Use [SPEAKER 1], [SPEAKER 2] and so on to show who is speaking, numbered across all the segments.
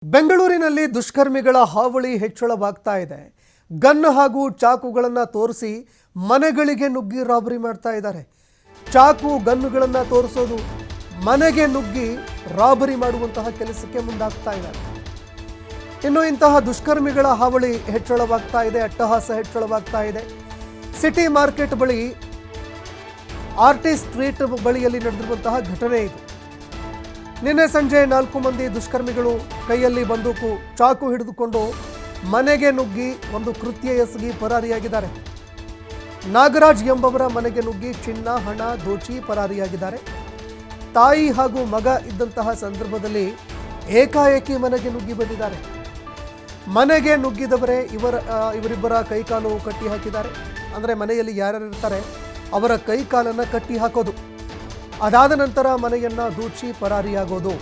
[SPEAKER 1] ಬೆಂಗಳೂರಿನಲ್ಲಿ ದುಷ್ಕರ್ಮಿಗಳ ಹಾವಳಿ ಹೆಚ್ಚಳವಾಗ್ತಾ ಇದೆ. ಗನ್ ಹಾಗೂ ಚಾಕುಗಳನ್ನು ತೋರಿಸಿ ಮನೆಗಳಿಗೆ ನುಗ್ಗಿ ರಾಬರಿ ಮಾಡ್ತಾ ಇದ್ದಾರೆ. ಚಾಕು ಗನ್ನುಗಳನ್ನು ತೋರಿಸೋದು, ಮನೆಗೆ ನುಗ್ಗಿ ರಾಬರಿ ಮಾಡುವಂತಹ ಕೆಲಸಕ್ಕೆ ಮುಂದಾಗ್ತಾ ಇದ್ದಾರೆ. ಇನ್ನು ಇಂತಹ ದುಷ್ಕರ್ಮಿಗಳ ಹಾವಳಿ ಹೆಚ್ಚಳವಾಗ್ತಾ ಇದೆ, ಅಟ್ಟಹಾಸ ಹೆಚ್ಚಳವಾಗ್ತಾ ಇದೆ. ಸಿಟಿ ಮಾರ್ಕೆಟ್ ಬಳಿ ಆರ್ಟಿಸ್ಟ್ ಸ್ಟ್ರೀಟ್ ಬಳಿಯಲ್ಲಿ ನಡೆದಿರುವಂತಹ ಘಟನೆ ಇದು. ನಿನ್ನೆ ಸಂಜೆ 4 ಮಂದಿ ದುಷ್ಕರ್ಮಿಗಳು ಕೈಯಲ್ಲಿ ಬಂದೂಕು ಚಾಕು ಹಿಡಿದುಕೊಂಡು ಮನೆಗೆ ನುಗ್ಗಿ ಒಂದು ಕೃತ್ಯ ಎಸಗಿ ಪರಾರಿಯಾಗಿದ್ದಾರೆ. ನಾಗರಾಜ್ ಎಂಬವರ ಮನೆಗೆ ನುಗ್ಗಿ ಚಿನ್ನ, ಹಣ ದೋಚಿ ಪರಾರಿಯಾಗಿದ್ದಾರೆ. ತಾಯಿ ಹಾಗೂ ಮಗ ಇದ್ದಂತಹ ಸಂದರ್ಭದಲ್ಲಿ ಏಕಾಏಕಿ ಮನೆಗೆ ನುಗ್ಗಿ ಬಂದಿದ್ದಾರೆ. ಮನೆಗೆ ನುಗ್ಗಿದವರೇ ಇವರಿಬ್ಬರ ಕೈಕಾಲು ಕಟ್ಟಿ ಹಾಕಿದ್ದಾರೆ. ಅಂದರೆ ಮನೆಯಲ್ಲಿ ಯಾರ್ಯಾರು ಇರ್ತಾರೆ ಅವರ ಕೈಕಾಲನ್ನು ಕಟ್ಟಿ ಹಾಕೋದು. ಅದಾದ ನಂತರ ಮನೆಯನ್ನು ದೋಚಿ ಪರಾರಿಯಾಗೋದು.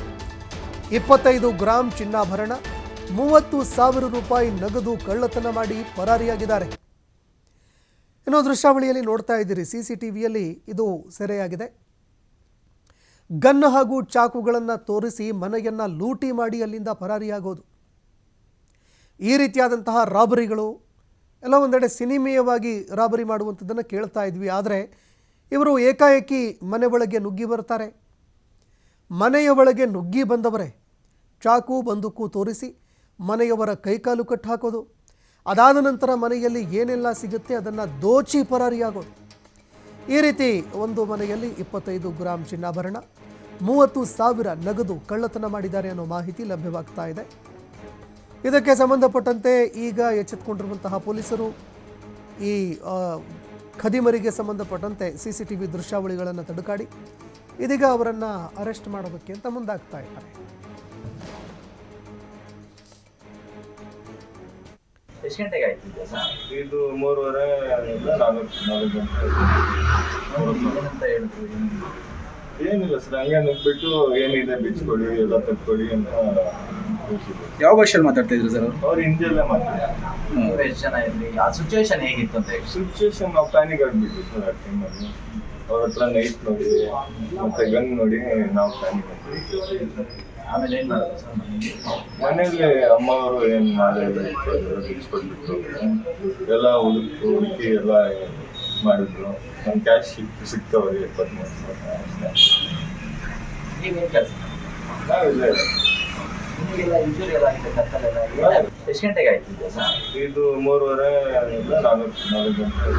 [SPEAKER 1] 25 ಗ್ರಾಂ ಚಿನ್ನಾಭರಣ, 30,000 ರೂಪಾಯಿ ನಗದು ಕಳ್ಳತನ ಮಾಡಿ ಪರಾರಿಯಾಗಿದ್ದಾರೆ. ಇನ್ನು ದೃಶ್ಯಾವಳಿಯಲ್ಲಿ ನೋಡ್ತಾ ಇದ್ದೀರಿ, CCTVಯಲ್ಲಿ ಇದು ಸೆರೆಯಾಗಿದೆ. ಗನ್ ಹಾಗೂ ಚಾಕುಗಳನ್ನು ತೋರಿಸಿ ಮನೆಯನ್ನು ಲೂಟಿ ಮಾಡಿ ಅಲ್ಲಿಂದ ಪರಾರಿಯಾಗೋದು. ಈ ರೀತಿಯಾದಂತಹ ರಾಬರಿಗಳು ಎಲ್ಲ ಒಂದೆಡೆ ಸಿನಿಮೀಯವಾಗಿ ರಾಬರಿ ಮಾಡುವಂಥದ್ದನ್ನು ಕೇಳ್ತಾ ಇದ್ವಿ. ಆದರೆ ಇವರು ಏಕಾಏಕಿ ಮನೆ ಒಳಗೆ ನುಗ್ಗಿ ಬರ್ತಾರೆ. ಮನೆಯ ಒಳಗೆ ನುಗ್ಗಿ ಬಂದವರೇ ಚಾಕು ಬಂದೂಕು ತೋರಿಸಿ ಮನೆಯವರ ಕೈಕಾಲು ಕಟ್ಟು ಹಾಕೋದು. ಅದಾದ ನಂತರ ಮನೆಯಲ್ಲಿ ಏನೆಲ್ಲ ಸಿಗುತ್ತೆ ಅದನ್ನು ದೋಚಿ ಪರಾರಿಯಾಗೋದು. ಈ ರೀತಿ ಒಂದು ಮನೆಯಲ್ಲಿ 25 ಗ್ರಾಂ ಚಿನ್ನಾಭರಣ, 30,000 ನಗದು ಕಳ್ಳತನ ಮಾಡಿದ್ದಾರೆ ಅನ್ನೋ ಮಾಹಿತಿ ಲಭ್ಯವಾಗ್ತಾ ಇದೆ. ಇದಕ್ಕೆ ಸಂಬಂಧಪಟ್ಟಂತೆ ಈಗ ಎಚ್ಚೆತ್ತುಕೊಂಡಿರುವಂತಹ ಪೊಲೀಸರು ಈ ಖದೀಮರಿಗೆ ಸಂಬಂಧಪಟ್ಟಂತೆ CCTV ದೃಶ್ಯಾವಳಿಗಳನ್ನು ತಡುಕಾಡಿ ಇದೀಗ ಅವರನ್ನು ಅರೆಸ್ಟ್ ಮಾಡೋದಕ್ಕೆ ಅಂತ ಮುಂದಾಗ್ತಾ ಇದ್ದಾರೆ.
[SPEAKER 2] ಎಷ್ಟು ಗಂಟೆಗೆ ಆಯ್ತು
[SPEAKER 3] ಇದು? 3:30 ಏನಿಲ್ಲ ಸರ್, ಹಂಗೆ ನುಗ್ಬಿಟ್ಟು ಏನಿದೆ ಬಿಚ್ಕೊಡಿ, ಎಲ್ಲ ತಕ್ಕೊಡಿ ಅಂತ ಹೇಳ್ತಿದ್ರು.
[SPEAKER 4] ಯಾವ ಭಾಷೆಯಲ್ಲಿ ಮಾತಾಡ್ತಾ ಇದ್ರು ಸರ್
[SPEAKER 3] ಅವ್ರು ಹಿಂದಿಯಲ್ಲೇ ಮಾತಾಡ್ತಾರೆ.
[SPEAKER 2] ಎಷ್ಟು ಜನ ಇರಲಿ, ಆ ಸಿಚುವೇಶನ್ ಹೇಗಿತ್ತು ಅಂತ ಹೇಳಿ?
[SPEAKER 3] ಸಿಚುವೇಶನ್ ನಾವು ಪ್ಯಾನಿಕ್ ಆಗಿಬಿಟ್ಟು ಸರ್ ಆ ಟೈಮಲ್ಲಿ. ಅವ್ರ ಹತ್ರ ನೈಟ್ ನೋಡಿ ಮತ್ತೆ ಗನ್ ನೋಡಿ ನಾವು ಪ್ಯಾನಿಕ್ ಆಗ್ತೀವಿ.
[SPEAKER 2] ಆಮೇಲೆ ಏನು ಮಾಡೋದು ಸರ್?
[SPEAKER 3] ಮನೇಲಿ ಅಮ್ಮವರು ಏನು ಮಾಡಿದ್ರು ಬಿಚ್ಕೊಟ್ಬಿಟ್ಟು ಎಲ್ಲ ಹುಡುಕಿ ಎಲ್ಲ ಮಾಡಿದ್ರು. ನಮ್ಮ ಕ್ಯಾಶ್ ಸಿಕ್ತವ್ರಿ 23,000.
[SPEAKER 2] ನೀವೇನು ಕೆಲಸ?
[SPEAKER 3] ನಾವಿಲ್ಲ.
[SPEAKER 2] ನಿಮಗೆಲ್ಲ ಇಂಜೂರಿ ಎಲ್ಲ ಆಗಿದೆ, ಕತ್ತಲೆಲ್ಲ? ಎಷ್ಟು ಗಂಟೆಗೆ ಆಯ್ತು ಸರ್?
[SPEAKER 3] ಇದು 3:30 4 ಗಂಟೆ.